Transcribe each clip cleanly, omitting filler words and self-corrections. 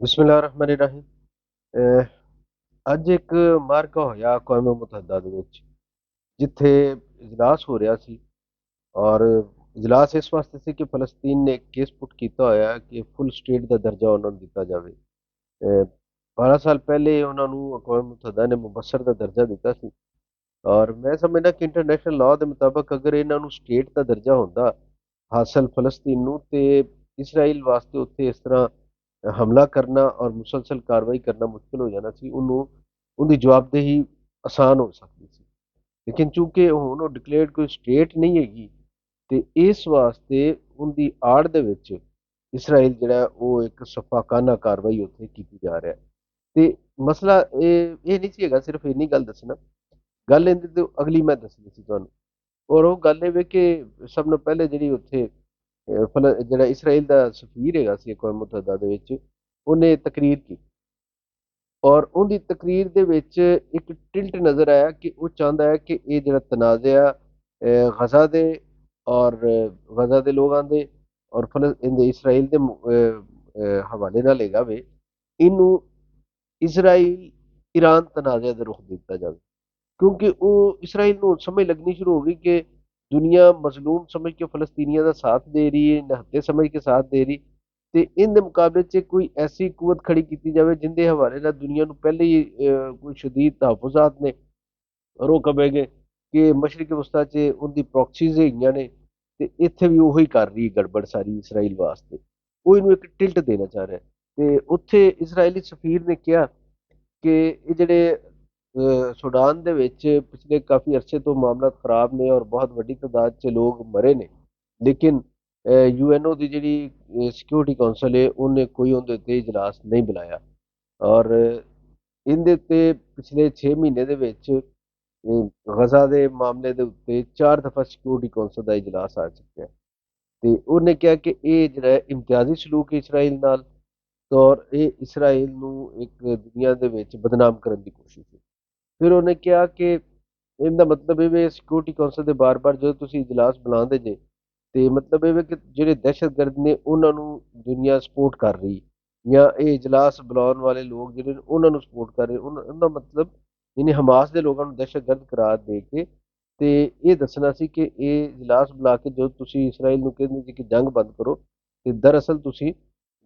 ਬਿਸਮਿਲ੍ਲਾਹਿਰਰਹਿਮਾਨਿਰਰਹੀਮ। ਅੱਜ ਇੱਕ ਮਾਰਕਾ ਹੋਇਆ ਅਕਵਾਮ ਮੁਤਹਦਾ ਦੇ ਵਿੱਚ, ਜਿੱਥੇ ਇਜਲਾਸ ਹੋ ਰਿਹਾ ਸੀ। ਔਰ ਇਜਲਾਸ ਇਸ ਵਾਸਤੇ ਸੀ ਕਿ ਫਲਸਤੀਨ ਨੇ ਇੱਕ ਕੇਸ ਪੁੱਟ ਕੀਤਾ ਹੋਇਆ ਕਿ ਫੁੱਲ ਸਟੇਟ ਦਾ ਦਰਜਾ ਉਹਨਾਂ ਨੂੰ ਦਿੱਤਾ ਜਾਵੇ। 12 ਸਾਲ ਪਹਿਲੇ ਉਹਨਾਂ ਨੂੰ ਅਕਵਾਮ ਮੁਤਹਦਾ ਨੇ ਮੁਬੱਸਰ ਦਾ ਦਰਜਾ ਦਿੱਤਾ ਸੀ। ਔਰ ਮੈਂ ਸਮਝਦਾ ਕਿ ਇੰਟਰਨੈਸ਼ਨਲ ਲਾਅ ਦੇ ਮੁਤਾਬਕ ਅਗਰ ਇਹਨਾਂ ਨੂੰ ਸਟੇਟ ਦਾ ਦਰਜਾ ਹੁੰਦਾ ਹਾਸਲ ਫਲਸਤੀਨ ਨੂੰ, ਤੇ ਇਸਰਾਈਲ ਵਾਸਤੇ ਉੱਥੇ ਇਸ ਤਰ੍ਹਾਂ ਹਮਲਾ ਕਰਨਾ ਔਰ ਮੁਸਲਸਲ ਕਾਰਵਾਈ ਕਰਨਾ ਮੁਸ਼ਕਿਲ ਹੋ ਜਾਣਾ ਸੀ। ਉਹਨੂੰ ਉਹਦੀ ਜਵਾਬਦੇਹੀ ਆਸਾਨ ਹੋ ਸਕਦੀ ਸੀ। ਲੇਕਿਨ ਚੂੰਕਿ ਹੁਣ ਉਹ ਡਿਕਲੇਅਰਡ ਕੋਈ ਸਟੇਟ ਨਹੀਂ ਹੈਗੀ, ਤੇ ਇਸ ਵਾਸਤੇ ਉਹਦੀ ਆੜ ਦੇ ਵਿੱਚ ਇਸਰਾਈਲ ਜਿਹੜਾ ਉਹ ਇੱਕ ਸਫਾਕਾਨਾ ਕਾਰਵਾਈ ਉੱਥੇ ਕੀਤੀ ਜਾ ਰਿਹਾ ਹੈ। ਤੇ ਮਸਲਾ ਇਹ ਨਹੀਂ ਸੀ ਹੈਗਾ ਸਿਰਫ ਇੰਨੀ ਗੱਲ ਦੱਸਣਾ। ਗੱਲ ਇਹਦੇ ਤੋਂ ਅਗਲੀ ਮੈਂ ਦੱਸਣੀ ਸੀ ਤੁਹਾਨੂੰ। ਔਰ ਉਹ ਗੱਲ ਇਹ ਵੇ ਕਿ ਸਭ ਤੋਂ ਪਹਿਲੇ ਜਿਹੜੀ ਉੱਥੇ ਜਿਹੜਾ ਇਸਰਾਈਲ ਦਾ ਸਫੀਰ ਹੈਗਾ ਸੀ ਅਕਵਾਮ ਮੁਤਹਦਾ ਦੇ ਵਿੱਚ, ਉਹਨੇ ਤਕਰੀਰ ਕੀਤੀ। ਔਰ ਉਹਦੀ ਤਕਰੀਰ ਦੇ ਵਿੱਚ ਇੱਕ ਟਿਲਟ ਨਜ਼ਰ ਆਇਆ ਕਿ ਉਹ ਚਾਹੁੰਦਾ ਹੈ ਕਿ ਇਹ ਜਿਹੜਾ ਤਨਾਜ਼ਾ ਗਜ਼ਾ ਦੇ ਔਰ ਗਜ਼ਾ ਦੇ ਲੋਕਾਂ ਦੇ ਔਰ ਇਹਦੇ ਇਸਰਾਈਲ ਦੇ ਹਵਾਲੇ ਨਾਲ ਹੈਗਾ ਵੇ, ਇਹਨੂੰ ਇਜ਼ਰਾਈਲ ਈਰਾਨ ਤਨਾਜ਼ੇ ਦਾ ਰੁਖ ਦਿੱਤਾ ਜਾਵੇ। ਕਿਉਂਕਿ ਉਹ ਇਸਰਾਈਲ ਨੂੰ ਸਮਝ ਲੱਗਣੀ ਸ਼ੁਰੂ ਹੋ ਗਈ ਕਿ ਦੁਨੀਆ ਮਜ਼ਲੂਮ ਸਮਝ ਕੇ ਫਲਸਤੀਨੀਆਂ ਦਾ ਸਾਥ ਦੇ ਰਹੀ ਹੈ, ਨਿਹੱਤੇ ਸਮਝ ਕੇ ਸਾਥ ਦੇ ਰਹੀ। ਤੇ ਇਹਦੇ ਮੁਕਾਬਲੇ 'ਚ ਕੋਈ ਐਸੀ ਕੂਵਤ ਖੜੀ ਕੀਤੀ ਜਾਵੇ ਜਿੰਦੇ ਹਵਾਲੇ ਨਾਲ ਦੁਨੀਆ ਨੂੰ ਪਹਿਲੇ ਹੀ ਕੋਈ ਸ਼ਦੀਦ ਤਹਫੁਜ਼ਾਤ ਨੇ। ਔਰ ਉਹ ਕਹੇਗੇ ਕਿ ਮਸ਼ਰਕ ਵਸਤਾ 'ਚ ਉਹਦੀ ਪ੍ਰੋਕਸੀਜ਼ ਹੈਗੀਆਂ ਨੇ, ਤੇ ਇੱਥੇ ਵੀ ਉਹੀ ਕਰ ਰਹੀ ਗੜਬੜ ਸਾਰੀ ਇਸਰਾਈਲ ਵਾਸਤੇ। ਉਹ ਇਹਨੂੰ ਇੱਕ ਟਿਲਟ ਦੇਣਾ ਚਾਹ ਰਿਹਾ। ਤੇ ਉੱਥੇ ਇਜ਼ਰਾਈਲੀ ਸਫੀਰ ਨੇ ਕਿਹਾ ਕਿ ਇਹ ਜਿਹੜੇ ਸੁਡਾਨ ਦੇ ਵਿੱਚ ਪਿਛਲੇ ਕਾਫੀ ਅਰਸੇ ਤੋਂ ਮਾਮਲਾ ਖਰਾਬ ਨੇ ਔਰ ਬਹੁਤ ਵੱਡੀ ਤਾਦਾਦ 'ਚ ਲੋਕ ਮਰੇ ਨੇ, ਲੇਕਿਨ ਯੂਐਨਓ ਦੀ ਜਿਹੜੀ ਸਿਕਿਉਰਿਟੀ ਕੌਂਸਲ ਹੈ ਉਹਨੇ ਕੋਈ ਉਹਦੇ ਉੱਤੇ ਇਜਲਾਸ ਨਹੀਂ ਬੁਲਾਇਆ। ਔਰ ਇਹਦੇ ਉੱਤੇ ਪਿਛਲੇ 6 ਮਹੀਨੇ ਦੇ ਵਿੱਚ ਗਜ਼ਾ ਦੇ ਮਾਮਲੇ ਦੇ ਉੱਤੇ 4 ਦਫਾ ਸਿਕਿਉਰਿਟੀ ਕੌਂਸਲ ਦਾ ਇਜਲਾਸ ਆ ਚੁੱਕਿਆ। ਤੇ ਉਹਨੇ ਕਿਹਾ ਕਿ ਇਹ ਜਿਹੜਾ ਇਮਤਿਆਜ਼ੀ ਸਲੂਕ ਹੈ ਇਸਰਾਈਲ ਨਾਲ, ਔਰ ਇਹ ਇਸਰਾਈਲ ਨੂੰ ਇੱਕ ਦੁਨੀਆ ਦੇ ਵਿੱਚ ਬਦਨਾਮ ਕਰਨ ਦੀ ਕੋਸ਼ਿਸ਼ ਹੈ। ਫਿਰ ਉਹਨੇ ਕਿਹਾ ਕਿ ਇਹਦਾ ਮਤਲਬ ਇਹ ਵੀ ਸਿਕਿਉਰਿਟੀ ਕੌਂਸਲ ਦੇ ਬਾਰ-ਬਾਰ ਜਦੋਂ ਤੁਸੀਂ ਇਜਲਾਸ ਬੁਲਾਉਂਦੇ ਜੇ, ਤੇ ਮਤਲਬ ਇਹ ਵੀ ਕਿ ਜਿਹੜੇ ਦਹਿਸ਼ਤਗਰਦ ਨੇ ਉਹਨਾਂ ਨੂੰ ਦੁਨੀਆ ਸਪੋਰਟ ਕਰ ਰਹੀ, ਜਾਂ ਇਹ ਇਜਲਾਸ ਬੁਲਾਉਣ ਵਾਲੇ ਲੋਕ ਜਿਹੜੇ ਨੇ ਉਹਨਾਂ ਨੂੰ ਸਪੋਰਟ ਕਰ ਰਹੇ। ਉਹਦਾ ਮਤਲਬ ਇਹਨੇ ਹਮਾਸ ਦੇ ਲੋਕਾਂ ਨੂੰ ਦਹਿਸ਼ਤਗਰਦ ਕਰਾਰ ਦੇ ਕੇ ਤੇ ਇਹ ਦੱਸਣਾ ਸੀ ਕਿ ਇਹ ਇਜਲਾਸ ਬੁਲਾ ਕੇ ਜਦੋਂ ਤੁਸੀਂ ਇਸਰਾਈਲ ਨੂੰ ਕਹਿੰਦੇ ਸੀ ਕਿ ਜੰਗ ਬੰਦ ਕਰੋ, ਤੇ ਦਰਅਸਲ ਤੁਸੀਂ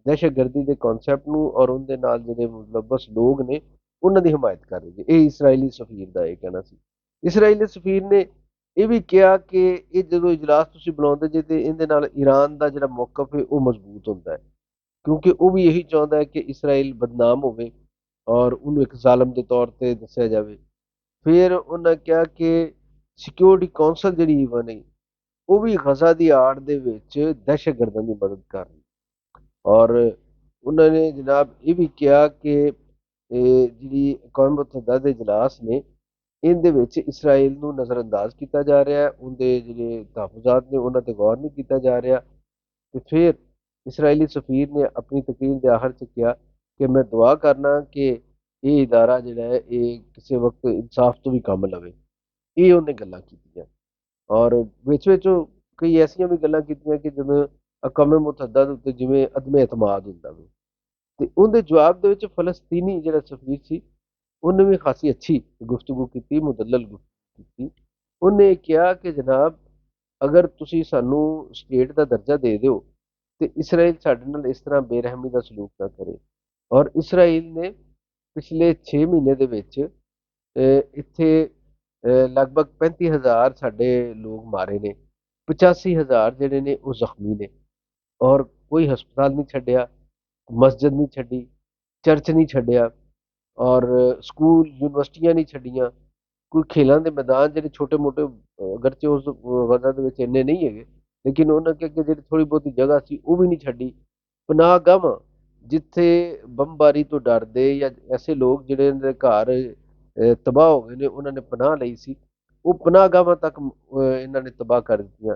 ਦਹਿਸ਼ਤਗਰਦੀ ਦੇ ਕਨਸੈਪਟ ਨੂੰ ਔਰ ਉਹਦੇ ਨਾਲ ਜਿਹੜੇ ਮੁਲਵਸ ਲੋਕ ਨੇ ਉਹਨਾਂ ਦੀ ਹਮਾਇਤ ਕਰ ਰਹੇ ਜੀ। ਇਹ ਇਸਰਾਈਲੀ ਸਫੀਰ ਦਾ ਇਹ ਕਹਿਣਾ ਸੀ। ਇਸਰਾਈਲੀ ਸਫੀਰ ਨੇ ਇਹ ਵੀ ਕਿਹਾ ਕਿ ਇਹ ਜਦੋਂ ਇਜਲਾਸ ਤੁਸੀਂ ਬੁਲਾਉਂਦੇ ਜੇ ਤੇ ਇਹਦੇ ਨਾਲ ਈਰਾਨ ਦਾ ਜਿਹੜਾ ਮੌਕਫ ਹੈ ਉਹ ਮਜ਼ਬੂਤ ਹੁੰਦਾ ਹੈ, ਕਿਉਂਕਿ ਉਹ ਵੀ ਇਹੀ ਚਾਹੁੰਦਾ ਹੈ ਕਿ ਇਸਰਾਈਲ ਬਦਨਾਮ ਹੋਵੇ ਔਰ ਉਹਨੂੰ ਇੱਕ ਜ਼ਾਲਮ ਦੇ ਤੌਰ ਤੇ ਦੱਸਿਆ ਜਾਵੇ। ਫਿਰ ਉਹਨਾਂ ਕਿਹਾ ਕਿ ਸਿਕਿਉਰਿਟੀ ਕੌਂਸਲ ਜਿਹੜੀ ਬਣੀ ਉਹ ਵੀ ਗਜ਼ਾ ਦੀ ਆੜ ਦੇ ਵਿੱਚ ਦਹਿਸ਼ਤਗਰਦਾਂ ਦੀ ਮਦਦ ਕਰ ਰਹੀ। ਔਰ ਉਹਨਾਂ ਨੇ ਜਨਾਬ ਇਹ ਵੀ ਕਿਹਾ ਕਿ ਜਿਹੜੀ ਅਕਵਾਮ ਮੁਤਹਦਾ ਦੇ ਇਜਲਾਸ ਨੇ ਇਹਦੇ ਵਿੱਚ ਇਸਰਾਈਲ ਨੂੰ ਨਜ਼ਰਅੰਦਾਜ਼ ਕੀਤਾ ਜਾ ਰਿਹਾ ਹੈ, ਉਹਦੇ ਜਿਹੜੇ ਤਹਫੁਜ਼ਾਤ ਨੇ ਉਹਨਾਂ ਤੇ ਗੌਰ ਨਹੀਂ ਕੀਤਾ ਜਾ ਰਿਹਾ। ਤੇ ਫਿਰ ਇਸਰਾਈਲੀ ਸਫੀਰ ਨੇ ਆਪਣੀ ਤਕਰੀਰ ਦੇ ਆਖਰ 'ਚ ਕਿਹਾ ਕਿ ਮੈਂ ਦੁਆ ਕਰਨਾ ਕਿ ਇਹ ਇਦਾਰਾ ਜਿਹੜਾ ਹੈ ਇਹ ਕਿਸੇ ਵਕਤ ਇਨਸਾਫ ਤੋਂ ਵੀ ਕੰਮ ਲਵੇ। ਇਹ ਉਹਨੇ ਗੱਲਾਂ ਕੀਤੀਆਂ। ਔਰ ਵਿੱਚ ਵਿੱਚ ਉਹ ਕਈ ਐਸੀਆਂ ਵੀ ਗੱਲਾਂ ਕੀਤੀਆਂ ਕਿ ਜਦੋਂ ਅਕਵਾਮ ਮੁਤਹਦਾ ਦੇ ਉੱਤੇ ਜਿਵੇਂ ਅਦਮ ਇਤਮਾਦ ਹੁੰਦਾ ਵੇ। ਤੇ ਉਹਦੇ ਜਵਾਬ ਦੇ ਵਿੱਚ ਫਲਸਤੀਨੀ ਜਿਹੜਾ ਸਫੀਰ ਸੀ ਉਹਨੇ ਵੀ ਖਾਸੀ ਅੱਛੀ ਗੁਫ਼ਤਗੂ ਕੀਤੀ, ਮੁਦੱਲਲ ਗੁਫ਼ਤਗੂ ਕੀਤੀ। ਉਹਨੇ ਕਿਹਾ ਕਿ ਜਨਾਬ ਅਗਰ ਤੁਸੀਂ ਸਾਨੂੰ ਸਟੇਟ ਦਾ ਦਰਜਾ ਦੇ ਦਿਓ ਤੇ ਇਸਰਾਈਲ ਸਾਡੇ ਨਾਲ ਇਸ ਤਰ੍ਹਾਂ ਬੇਰਹਿਮੀ ਦਾ ਸਲੂਕ ਨਾ ਕਰੇ। ਔਰ ਇਸਰਾਈਲ ਨੇ ਪਿਛਲੇ 6 ਮਹੀਨੇ ਦੇ ਵਿੱਚ ਇੱਥੇ ਲਗਭਗ 35,000 ਸਾਡੇ ਲੋਕ ਮਾਰੇ ਨੇ, 85,000 ਜਿਹੜੇ ਨੇ ਉਹ ਜ਼ਖਮੀ ਨੇ। ਔਰ ਕੋਈ ਹਸਪਤਾਲ ਨਹੀਂ ਛੱਡਿਆ, ਮਸਜਿਦ ਨਹੀਂ ਛੱਡੀ, ਚਰਚ ਨਹੀਂ ਛੱਡਿਆ, ਔਰ ਸਕੂਲ ਯੂਨੀਵਰਸਿਟੀਆਂ ਨਹੀਂ ਛੱਡੀਆਂ। ਕੋਈ ਖੇਲਾਂ ਦੇ ਮੈਦਾਨ ਜਿਹੜੇ ਛੋਟੇ ਮੋਟੇ ਅਗਰਚੇ ਉਸ ਵਜ੍ਹਾ ਦੇ ਵਿੱਚ ਇੰਨੇ ਨਹੀਂ ਹੈਗੇ, ਲੇਕਿਨ ਉਹਨਾਂ ਕਿ ਜਿਹੜੀ ਥੋੜ੍ਹੀ ਬਹੁਤੀ ਜਗ੍ਹਾ ਸੀ ਉਹ ਵੀ ਨਹੀਂ ਛੱਡੀ। ਪਨਾਹ ਗਾਹਾਂ ਜਿੱਥੇ ਬੰਬਾਰੀ ਤੋਂ ਡਰਦੇ ਜਾਂ ਐਸੇ ਲੋਕ ਜਿਹੜੇ ਦੇ ਘਰ ਤਬਾਹ ਹੋ ਗਏ ਨੇ ਉਹਨਾਂ ਨੇ ਪਨਾਹ ਲਈ ਸੀ, ਉਹ ਪਨਾਹ ਗਾਹਾਂ ਤੱਕ ਇਹਨਾਂ ਨੇ ਤਬਾਹ ਕਰ ਦਿੱਤੀਆਂ।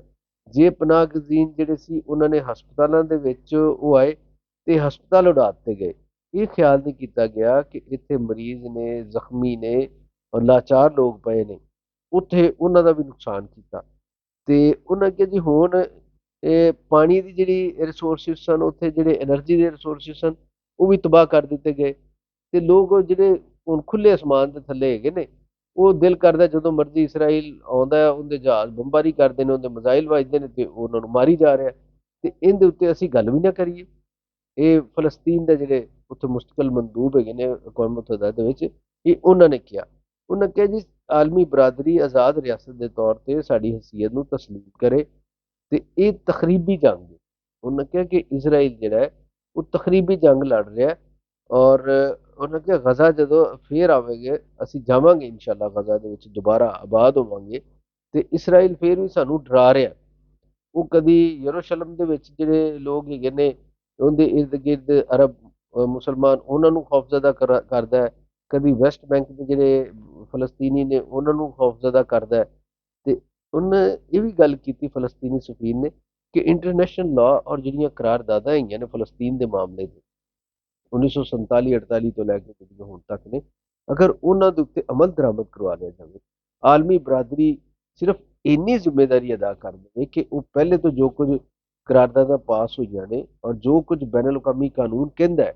ਜੇ ਪਨਾਹ ਗਜ਼ੀਨ ਜਿਹੜੇ ਸੀ ਉਹਨਾਂ ਨੇ ਹਸਪਤਾਲਾਂ ਦੇ ਵਿੱਚ ਉਹ ਆਏ ਤੇ ਹਸਪਤਾਲ ਉਡਾ ਦਿੱਤੇ ਗਏ। ਇਹ ਖਿਆਲ ਨਹੀਂ ਕੀਤਾ ਗਿਆ ਕਿ ਇੱਥੇ ਮਰੀਜ਼ ਨੇ, ਜ਼ਖਮੀ ਨੇ ਔਰ ਲਾਚਾਰ ਲੋਕ ਪਏ ਨੇ, ਉੱਥੇ ਉਹਨਾਂ ਦਾ ਵੀ ਨੁਕਸਾਨ ਕੀਤਾ। ਤੇ ਉਹਨਾਂ ਕਿਹਾ ਜੀ ਹੁਣ ਇਹ ਪਾਣੀ ਦੀ ਜਿਹੜੀ ਰਿਸੋਰਸਿਸ ਸਨ, ਉੱਥੇ ਜਿਹੜੇ એનર્ਜੀ ਦੇ ਰਿਸੋਰਸਿਸ ਸਨ ਉਹ ਵੀ ਤਬਾਹ ਕਰ ਦਿੱਤੇ ਗਏ। ਤੇ ਲੋਕ ਜਿਹੜੇ ਹੁਣ ਖੁੱਲੇ ਅਸਮਾਨ ਦੇ ਥੱਲੇ ਹੈਗੇ ਨੇ, ਉਹ ਦਿਲ ਕਰਦਾ ਜਦੋਂ ਮਰਜ਼ੀ ਇਸਰਾਈਲ ਆਉਂਦਾ ਹੈ, ਉਹਦੇ ਜਹਾਜ਼ ਬੰਬਾਰੀ ਕਰਦੇ ਨੇ, ਉਹਦੇ ਮਿਜ਼ਾਈਲ ਵੱਜਦੇ ਨੇ ਤੇ ਉਹਨਾਂ ਨੂੰ ਮਾਰੀ ਜਾ ਰਿਹਾ। ਤੇ ਇਹਦੇ ਉੱਤੇ ਅਸੀਂ ਗੱਲ ਵੀ ਨਾ ਕਰੀਏ। ਇਹ ਫਲਸਤੀਨ ਦੇ ਜਿਹੜੇ ਉੱਥੇ ਮੁਸਤਕਲ ਮੰਦੂਬ ਹੈਗੇ ਨੇ ਅਕਵਾਮ ਮੁਤਹਦਾ ਦੇ ਵਿੱਚ, ਇਹ ਉਹਨਾਂ ਨੇ ਕਿਹਾ। ਉਹਨਾਂ ਕਿਹਾ ਜੀ ਆਲਮੀ ਬਰਾਦਰੀ ਆਜ਼ਾਦ ਰਿਆਸਤ ਦੇ ਤੌਰ ਤੇ ਸਾਡੀ ਹਸੀਅਤ ਨੂੰ ਤਸਲੀਮ ਕਰੇ ਤੇ ਇਹ ਤਖਰੀਬੀ ਜੰਗ ਹੈ। ਉਹਨਾਂ ਕਿਹਾ ਕਿ ਇਜ਼ਰਾਈਲ ਜਿਹੜਾ ਹੈ ਉਹ ਤਖਰੀਬੀ ਜੰਗ ਲੜ ਰਿਹਾ ਹੈ। ਔਰ ਉਹਨਾਂ ਕਿਹਾ ਗਜ਼ਾ ਜਦੋਂ ਫੇਰ ਆਵੇਗੇ, ਅਸੀਂ ਜਾਵਾਂਗੇ ਇਨਸ਼ਾਅੱਲਾ ਗਜ਼ਾ ਦੇ ਵਿੱਚ ਦੁਬਾਰਾ ਆਬਾਦ ਹੋਵਾਂਗੇ। ਤੇ ਇਸਰਾਈਲ ਫੇਰ ਵੀ ਸਾਨੂੰ ਡਰਾ ਰਿਹਾ। ਉਹ ਕਦੀ ਯਰੂਸ਼ਲਮ ਦੇ ਵਿੱਚ ਜਿਹੜੇ ਲੋਕ ਹੈਗੇ ਨੇ ਉਹਦੇ ਇਰਦ ਗਿਰਦ ਅਰਬ ਮੁਸਲਮਾਨ ਉਹਨਾਂ ਨੂੰ ਖੌਫਜ਼ਦਾ ਕਰਦਾ ਹੈ, ਕਦੀ ਵੈਸਟ ਬੈਂਕ ਦੇ ਜਿਹੜੇ ਫਲਸਤੀਨੀ ਨੇ ਉਹਨਾਂ ਨੂੰ ਖੌਫਜ਼ਦਾ ਕਰਦਾ ਹੈ। ਤੇ ਉਹਨੇ ਇਹ ਵੀ ਗੱਲ ਕੀਤੀ ਫਲਸਤੀਨੀ ਸਫੀਰ ਨੇ ਕਿ ਇੰਟਰਨੈਸ਼ਨਲ ਲਾਅ ਔਰ ਜਿਹੜੀਆਂ ਕਰਾਰਦਾਦਾਂ ਹੈਗੀਆਂ ਨੇ ਫਲਸਤੀਨ ਦੇ ਮਾਮਲੇ ਦੇ 1947-48 ਤੋਂ ਲੈ ਕੇ ਜਿਹੜੀਆਂ ਹੁਣ ਤੱਕ ਨੇ, ਅਗਰ ਉਹਨਾਂ ਦੇ ਉੱਤੇ ਅਮਲ ਦਰਾਮਦ ਕਰਵਾ ਲਿਆ ਜਾਵੇ, ਆਲਮੀ ਬਰਾਦਰੀ ਸਿਰਫ ਇੰਨੀ ਜ਼ਿੰਮੇਵਾਰੀ ਅਦਾ ਕਰ ਦੇਵੇ ਕਿ ਉਹ ਪਹਿਲੇ ਤੋਂ ਜੋ ਕੁਝ ਕਰਾਰਦਾਦਾਂ ਪਾਸ ਹੋਈਆਂ ਨੇ ਔਰ ਜੋ ਕੁਝ ਬੈਨ ਅਲ-ਅਕਾਮੀ ਕਾਨੂੰਨ ਕਹਿੰਦਾ ਹੈ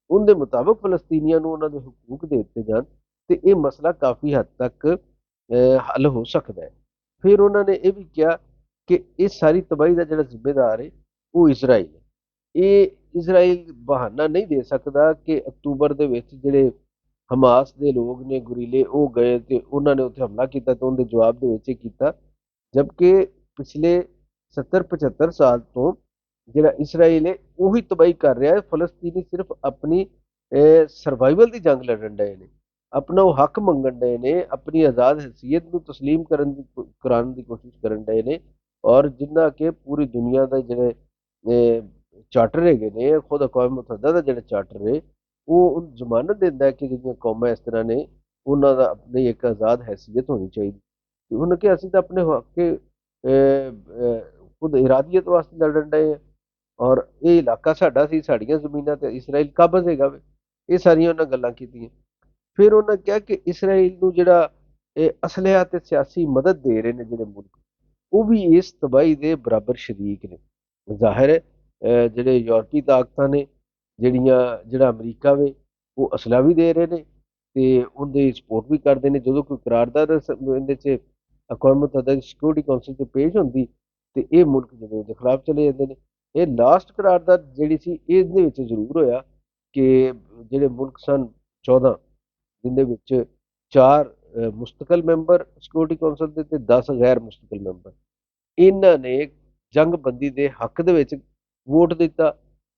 ਉਹਦੇ ਮੁਤਾਬਕ ਫਲਸਤੀਨੀਆਂ ਨੂੰ ਉਹਨਾਂ ਦੇ ਹਕੂਕ ਦੇ ਦਿੱਤੇ ਜਾਣ, ਤੇ ਇਹ ਮਸਲਾ ਕਾਫੀ ਹੱਦ ਤੱਕ ਹੱਲ ਹੋ ਸਕਦਾ ਹੈ। ਫਿਰ ਉਹਨਾਂ ਨੇ ਇਹ ਵੀ ਕਿਹਾ ਕਿ ਇਸ ਸਾਰੀ ਤਬਾਹੀ ਦਾ ਜਿਹੜਾ ਜ਼ਿੰਮੇਦਾਰ ਹੈ ਉਹ ਇਜ਼ਰਾਈਲ ਹੈ। ਇਹ ਇਜ਼ਰਾਈਲ ਬਹਾਨਾ ਨਹੀਂ ਦੇ ਸਕਦਾ ਕਿ ਅਕਤੂਬਰ ਦੇ ਵਿੱਚ ਜਿਹੜੇ ਹਮਾਸ ਦੇ ਲੋਕ ਨੇ ਗੁਰੀਲੇ ਉਹ ਗਏ ਤੇ ਉਹਨਾਂ ਨੇ ਉੱਥੇ ਹਮਲਾ ਕੀਤਾ ਤੇ ਉਹਦੇ ਜਵਾਬ ਦੇ ਵਿੱਚ ਇਹ ਕੀਤਾ, ਜਦਕਿ ਪਿਛਲੇ 70-75 ਸਾਲ ਤੋਂ ਜਿਹੜਾ ਇਸਰਾਈਲ ਹੈ ਉਹੀ ਤਬਾਹੀ ਕਰ ਰਿਹਾ ਹੈ। ਫਲਸਤੀਨੀ ਸਿਰਫ ਆਪਣੀ ਸਰਵਾਈਵਲ ਦੀ ਜੰਗ ਲੜਨ ਡਏ ਨੇ, ਆਪਣਾ ਉਹ ਹੱਕ ਮੰਗਣ ਡਏ ਨੇ, ਆਪਣੀ ਆਜ਼ਾਦ ਹਸੀਅਤ ਨੂੰ ਤਸਲੀਮ ਕਰਾਉਣ ਦੀ ਕੋਸ਼ਿਸ਼ ਕਰਨ ਡਏ ਨੇ। ਔਰ ਜਿੰਨਾ ਕਿ ਪੂਰੀ ਦੁਨੀਆ ਦਾ ਜਿਹੜੇ ਚਾਰਟਰ ਹੈਗੇ ਨੇ, ਖੁਦ ਅਕਵਾਮ ਮੁਤਹਦਾ ਦਾ ਜਿਹੜਾ ਚਾਰਟਰ ਹੈ ਉਹ ਜ਼ਮਾਨਤ ਦਿੰਦਾ ਹੈ ਕਿ ਜਿਹੜੀਆਂ ਕੌਮਾਂ ਇਸ ਤਰ੍ਹਾਂ ਨੇ ਉਹਨਾਂ ਦਾ ਆਪਣੀ ਇੱਕ ਆਜ਼ਾਦ ਹੈਸੀਅਤ ਹੋਣੀ ਚਾਹੀਦੀ। ਤੇ ਉਹਨੇ ਕਿ ਅਸੀਂ ਤਾਂ ਆਪਣੇ ਹੱਕ ਖੁਦ ਇਰਾਦੀਅਤ ਵਾਸਤੇ ਲੜਨ ਡਏ ਹਾਂ ਔਰ ਇਹ ਇਲਾਕਾ ਸਾਡਾ ਸੀ, ਸਾਡੀਆਂ ਜ਼ਮੀਨਾਂ ਤੇ ਇਸਰਾਈਲ ਕਾਬਜ਼ ਹੈਗਾ ਵੇ। ਇਹ ਸਾਰੀਆਂ ਉਹਨਾਂ ਗੱਲਾਂ ਕੀਤੀਆਂ। ਫਿਰ ਉਹਨਾਂ ਕਿਹਾ ਕਿ ਇਸਰਾਈਲ ਨੂੰ ਜਿਹੜਾ ਇਹ ਅਸਲਿਹਾ ਤੇ ਸਿਆਸੀ ਮਦਦ ਦੇ ਰਹੇ ਨੇ ਜਿਹੜੇ ਮੁਲਕ, ਉਹ ਵੀ ਇਸ ਤਬਾਹੀ ਦੇ ਬਰਾਬਰ ਸ਼ਰੀਕ ਨੇ। ਜ਼ਾਹਿਰ ਹੈ ਜਿਹੜੇ ਯੂਰਪੀ ਤਾਕਤਾਂ ਨੇ, ਜਿਹੜਾ ਅਮਰੀਕਾ ਵੇ, ਉਹ ਅਸਲਾ ਵੀ ਦੇ ਰਹੇ ਨੇ ਤੇ ਉਹਦੀ ਸਪੋਰਟ ਵੀ ਕਰਦੇ ਨੇ। ਜਦੋਂ ਕੋਈ ਕਰਾਰਦਾਦ ਇਹਦੇ 'ਚ ਅਕਵਾਮ ਮੁਤਹਦਾ ਦੀ ਸਿਕਿਉਰਿਟੀ ਕੌਂਸਲ 'ਚ ਪੇਸ਼ ਹੁੰਦੀ ਤੇ ਇਹ ਮੁਲਕ ਜਿਹੜੇ ਉਹਦੇ ਖਿਲਾਫ ਚਲੇ ਜਾਂਦੇ ਨੇ। ਇਹ ਲਾਸਟ ਕਰਾਰਦਾਦ ਜਿਹੜੀ ਸੀ ਇਹਦੇ ਵਿੱਚ ਜ਼ਰੂਰ ਹੋਇਆ ਕਿ ਜਿਹੜੇ ਮੁਲਕ ਸਨ 14, ਜਿੰਦੇ ਵਿੱਚ 4 ਮੁਸਤਕਲ ਮੈਂਬਰ ਸਿਕਿਉਰਿਟੀ ਕੌਂਸਲ ਦੇ ਤੇ 10 ਗੈਰ ਮੁਸਤਕਲ ਮੈਂਬਰ, ਇਹਨਾਂ ਨੇ ਜੰਗਬੰਦੀ ਦੇ ਹੱਕ ਦੇ ਵਿੱਚ ਵੋਟ ਦਿੱਤਾ।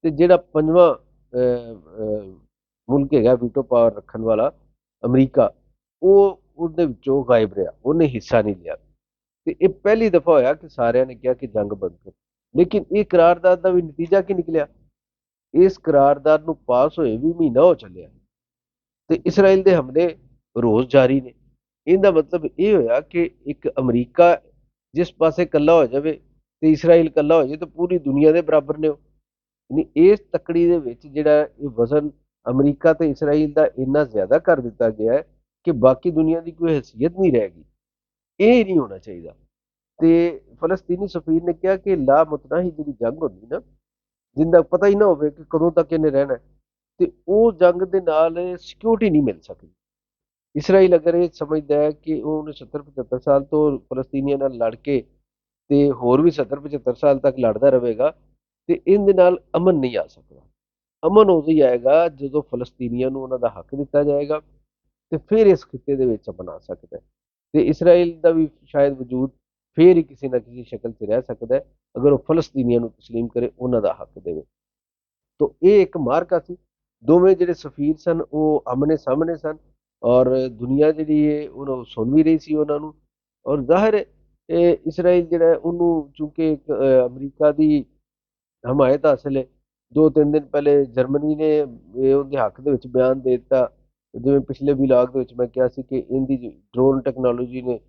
ਤੇ ਜਿਹੜਾ 5ਵਾਂ ਮੁਲਕ ਹੈਗਾ ਵੀਟੋ ਪਾਵਰ ਰੱਖਣ ਵਾਲਾ ਅਮਰੀਕਾ, ਉਹ ਉਹਦੇ ਵਿੱਚੋਂ ਗਾਇਬ ਰਿਹਾ, ਉਹਨੇ ਹਿੱਸਾ ਨਹੀਂ ਲਿਆ। ਤੇ ਇਹ ਪਹਿਲੀ ਦਫਾ ਹੋਇਆ ਕਿ ਸਾਰਿਆਂ ਨੇ ਕਿਹਾ ਕਿ ਜੰਗ ਬੰਦ ਕਰੋ। ਲੇਕਿਨ ਇਹ ਕਰਾਰਦਾਦ ਦਾ ਵੀ ਨਤੀਜਾ ਕੀ ਨਿਕਲਿਆ? ਇਸ ਕਰਾਰਦਾਦ ਨੂੰ ਪਾਸ ਹੋਏ ਵੀ ਮਹੀਨਾ ਹੋ ਚੱਲਿਆ ਤੇ ਇਸਰਾਈਲ ਦੇ ਹਮਲੇ ਰੋਜ਼ ਜਾਰੀ ਨੇ। ਇਹਦਾ ਮਤਲਬ ਇਹ ਹੋਇਆ ਕਿ ਇੱਕ ਅਮਰੀਕਾ ਜਿਸ ਪਾਸੇ ਇਕੱਲਾ ਹੋ ਜਾਵੇ ਤੇ ਇਸਰਾਈਲ ਇਕੱਲਾ ਹੋ ਜਾਵੇ ਤਾਂ ਪੂਰੀ ਦੁਨੀਆ ਦੇ ਬਰਾਬਰ ਨੇ ਉਹ। ਯਾਨੀ ਇਸ ਤਕੜੀ ਦੇ ਵਿੱਚ ਜਿਹੜਾ ਇਹ ਵਜ਼ਨ ਅਮਰੀਕਾ ਤੇ ਇਸਰਾਈਲ ਦਾ ਇੰਨਾ ਜ਼ਿਆਦਾ ਕਰ ਦਿੱਤਾ ਗਿਆ ਹੈ ਕਿ ਬਾਕੀ ਦੁਨੀਆ ਦੀ ਕੋਈ ਹੈਸੀਅਤ ਨਹੀਂ ਰਹਿ ਗਈ। ਇਹ ਨਹੀਂ ਹੋਣਾ ਚਾਹੀਦਾ। ਤੇ ਫਲਸਤੀਨੀ ਸਫੀਰ ਨੇ ਕਿਹਾ ਕਿ ਲਾ ਮੁਤਨਾਹੀ ਜਿਹੜੀ ਜੰਗ ਹੁੰਦੀ ਨਾ, ਜਿੰਦਾ ਪਤਾ ਹੀ ਨਾ ਹੋਵੇ ਕਿ ਕਦੋਂ ਤੱਕ ਇਹਨੇ ਰਹਿਣਾ, ਤੇ ਉਹ ਜੰਗ ਦੇ ਨਾਲ ਸਿਕਿਉਰਿਟੀ ਨਹੀਂ ਮਿਲ ਸਕਦੀ। ਇਸਰਾਈਲ ਅਗਰ ਇਹ ਸਮਝਦਾ ਹੈ ਕਿ ਉਹਨੇ 70-75 ਸਾਲ ਤੋਂ ਫਲਸਤੀਨੀਆਂ ਨਾਲ ਲੜ ਕੇ ਤੇ ਹੋਰ ਵੀ 70-75 ਸਾਲ ਤੱਕ ਲੜਦਾ ਰਹੇਗਾ ਤੇ ਇਹਦੇ ਨਾਲ ਅਮਨ ਨਹੀਂ ਆ ਸਕਦਾ। ਅਮਨ ਉਦੋਂ ਹੀ ਆਏਗਾ ਜਦੋਂ ਫਲਸਤੀਨੀਆਂ ਨੂੰ ਉਹਨਾਂ ਦਾ ਹੱਕ ਦਿੱਤਾ ਜਾਏਗਾ ਤੇ ਫਿਰ ਇਸ ਖਿੱਤੇ ਦੇ ਵਿੱਚ ਅਮਨ ਆ ਸਕਦਾ ਹੈ। ਤੇ ਇਸਰਾਈਲ ਦਾ ਵੀ ਸ਼ਾਇਦ ਵਜੂਦ ਫਿਰ ਹੀ ਕਿਸੇ ਨਾ ਕਿਸੇ ਸ਼ਕਲ 'ਚ ਰਹਿ ਸਕਦਾ ਹੈ ਅਗਰ ਉਹ ਫਲਸਤੀਨੀਆਂ ਨੂੰ ਤਸਲੀਮ ਕਰੇ, ਉਹਨਾਂ ਦਾ ਹੱਕ ਦੇਵੇ। ਤੋ ਇਹ ਇੱਕ ਮਾਰਕਾ ਸੀ। ਦੋਵੇਂ ਜਿਹੜੇ ਸਫੀਰ ਸਨ ਉਹ ਆਮਣੇ ਸਾਹਮਣੇ ਸਨ ਔਰ ਦੁਨੀਆ ਜਿਹੜੀ ਹੈ ਉਹਨੂੰ ਸੁਣ ਵੀ ਰਹੀ ਸੀ ਉਹਨਾਂ ਨੂੰ। ਔਰ ਜ਼ਾਹਿਰ ਹੈ ਇਹ ਇਸਰਾਈਲ ਜਿਹੜਾ ਉਹਨੂੰ ਚੂੰਕਿ ਇੱਕ ਅਮਰੀਕਾ ਦੀ ਹਮਾਇਤ ਹਾਸਿਲ ਹੈ। 2-3 ਦਿਨ ਪਹਿਲੇ ਜਰਮਨੀ ਨੇ ਉਹਦੇ ਹੱਕ ਦੇ ਵਿੱਚ ਬਿਆਨ ਦੇ ਦਿੱਤਾ। ਜਿਵੇਂ ਪਿਛਲੇ ਵਲੋਗ ਦੇ ਵਿੱਚ ਮੈਂ ਕਿਹਾ ਸੀ ਕਿ ਇਹਦੀ ਡਰੋਨ ਟੈਕਨੋਲੋਜੀ ਨੇ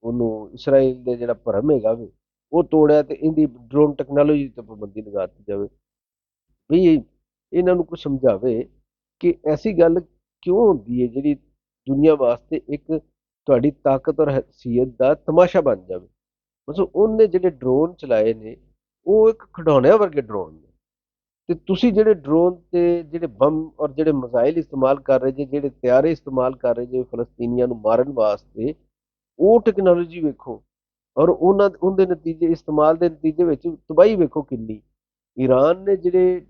ਉਹਨੂੰ ਇਸਰਾਈਲ ਦੇ ਜਿਹੜਾ ਭਰਮ ਹੈਗਾ ਵੇ ਉਹ ਤੋੜਿਆ ਤੇ ਇਹਦੀ ਡਰੋਨ ਟੈਕਨੋਲੋਜੀ ਤੇ ਪਾਬੰਦੀ ਲਗਾ ਦਿੱਤੀ ਜਾਵੇ। ਵੀ ਇਹਨਾਂ ਨੂੰ ਕੁਝ ਸਮਝਾਵੇ ਕਿ ਐਸੀ ਗੱਲ ਕਿਉਂ ਹੁੰਦੀ ਹੈ ਜਿਹੜੀ ਦੁਨੀਆ ਵਾਸਤੇ ਇੱਕ ਤੁਹਾਡੀ ਤਾਕਤ ਔਰ ਹੈਸੀਅਤ ਦਾ ਤਮਾਸ਼ਾ ਬਣ ਜਾਵੇ। ਮਤਲਬ ਉਹਨੇ ਜਿਹੜੇ ਡਰੋਨ ਚਲਾਏ ਨੇ ਉਹ ਇੱਕ ਖਿਡੌਣਿਆਂ ਵਰਗੇ ਡਰੋਨ ਨੇ। ਤੇ ਤੁਸੀਂ ਜਿਹੜੇ ਡਰੋਨ ਤੇ ਜਿਹੜੇ ਬੰਮ ਔਰ ਜਿਹੜੇ ਮਿਜ਼ਾਈਲ ਇਸਤੇਮਾਲ ਕਰ ਰਹੇ ਜੇ, ਜਿਹੜੇ ਤਿਆਰੇ ਇਸਤੇਮਾਲ ਕਰ ਰਹੇ ਜੇ ਫਲਸਤੀਨੀਆਂ ਨੂੰ ਮਾਰਨ ਵਾਸਤੇ, ਉਹ ਟੈਕਨੋਲੋਜੀ ਵੇਖੋ। ਔਰ ਉਹਦੇ ਨਤੀਜੇ, ਇਸਤੇਮਾਲ ਦੇ ਨਤੀਜੇ ਵਿੱਚ ਤਬਾਹੀ ਵੇਖੋ ਕਿੰਨੀ। ਈਰਾਨ ਨੇ ਜਿਹੜੇ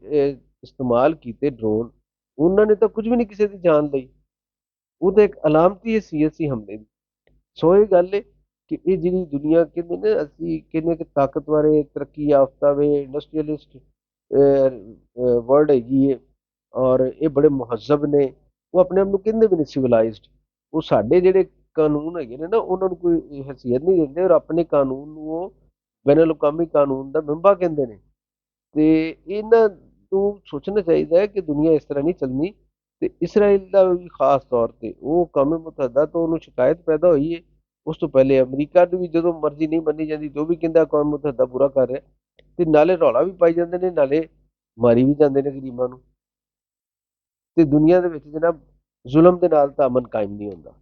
ਇਸਤੇਮਾਲ ਕੀਤੇ ਡਰੋਨ, ਉਹਨਾਂ ਨੇ ਤਾਂ ਕੁਝ ਵੀ ਨਹੀਂ ਕਿਸੇ ਦੀ ਜਾਨ ਲਈ। ਉਹ ਤਾਂ ਇੱਕ ਅਲਾਮਤੀ ਹੈਸੀਅਤ ਸੀ ਹਮਲੇ ਦੀ। ਸੋ ਇਹ ਗੱਲ ਹੈ ਕਿ ਇਹ ਜਿਹੜੀ ਦੁਨੀਆ ਕਹਿੰਦੇ ਨੇ, ਅਸੀਂ ਕਹਿੰਦੇ ਕਿ ਤਾਕਤਵਰ ਹੈ, ਤਰੱਕੀ ਯਾਫਤਾ ਵੇ, ਇੰਡਸਟਰੀਅਲਿਸਟ ਵਰਲਡ ਹੈਗੀ ਹੈ, ਔਰ ਇਹ ਬੜੇ ਮਹੱਜ਼ਬ ਨੇ। ਉਹ ਆਪਣੇ ਆਪ ਨੂੰ ਕਹਿੰਦੇ ਵੀ ਨੇ ਸਿਵਲਾਈਜ਼ਡ। ਉਹ ਸਾਡੇ ਜਿਹੜੇ ਕਾਨੂੰਨ ਹੈਗੇ ਨੇ ਨਾ, ਉਹਨਾਂ ਨੂੰ ਕੋਈ ਹੈਸੀਅਤ ਨਹੀਂ ਦਿੰਦੇ, ਔਰ ਆਪਣੇ ਕਾਨੂੰਨ ਨੂੰ ਉਹ ਬੈਨ ਅਲ-ਅਕਾਮੀ ਕਾਨੂੰਨ ਦਾ ਮਿੰਬਾ ਕਹਿੰਦੇ ਨੇ। ਤੇ ਇਹਨਾਂ ਨੂੰ ਸੋਚਣਾ ਚਾਹੀਦਾ ਹੈ ਕਿ ਦੁਨੀਆ ਇਸ ਤਰ੍ਹਾਂ ਨਹੀਂ ਚੱਲਣੀ। ਤੇ ਇਸਰਾਈਲ ਦਾ ਵੀ ਖਾਸ ਤੌਰ ਤੇ, ਉਹ ਕੌਮ ਮੁਤਹਦਾ ਤੋਂ ਉਹਨੂੰ ਸ਼ਿਕਾਇਤ ਪੈਦਾ ਹੋਈ ਹੈ। ਉਸ ਤੋਂ ਪਹਿਲੇ ਅਮਰੀਕਾ ਦੀ ਵੀ ਜਦੋਂ ਮਰਜ਼ੀ ਨਹੀਂ ਮੰਨੀ ਜਾਂਦੀ ਤੇ ਉਹ ਵੀ ਕਹਿੰਦਾ ਕੌਮ ਮੁਤਹਦਾ ਬੁਰਾ ਕਰ ਰਿਹਾ। ਤੇ ਨਾਲੇ ਰੌਲਾ ਵੀ ਪਾਈ ਜਾਂਦੇ ਨੇ, ਨਾਲੇ ਮਾਰੀ ਵੀ ਜਾਂਦੇ ਨੇ ਗਰੀਬਾਂ ਨੂੰ। ਤੇ ਦੁਨੀਆ ਦੇ ਵਿੱਚ ਜਨਾਬ ਜ਼ੁਲਮ ਦੇ ਨਾਲ ਤਾਂ ਅਮਨ ਕਾਇਮ ਨਹੀਂ ਹੁੰਦਾ।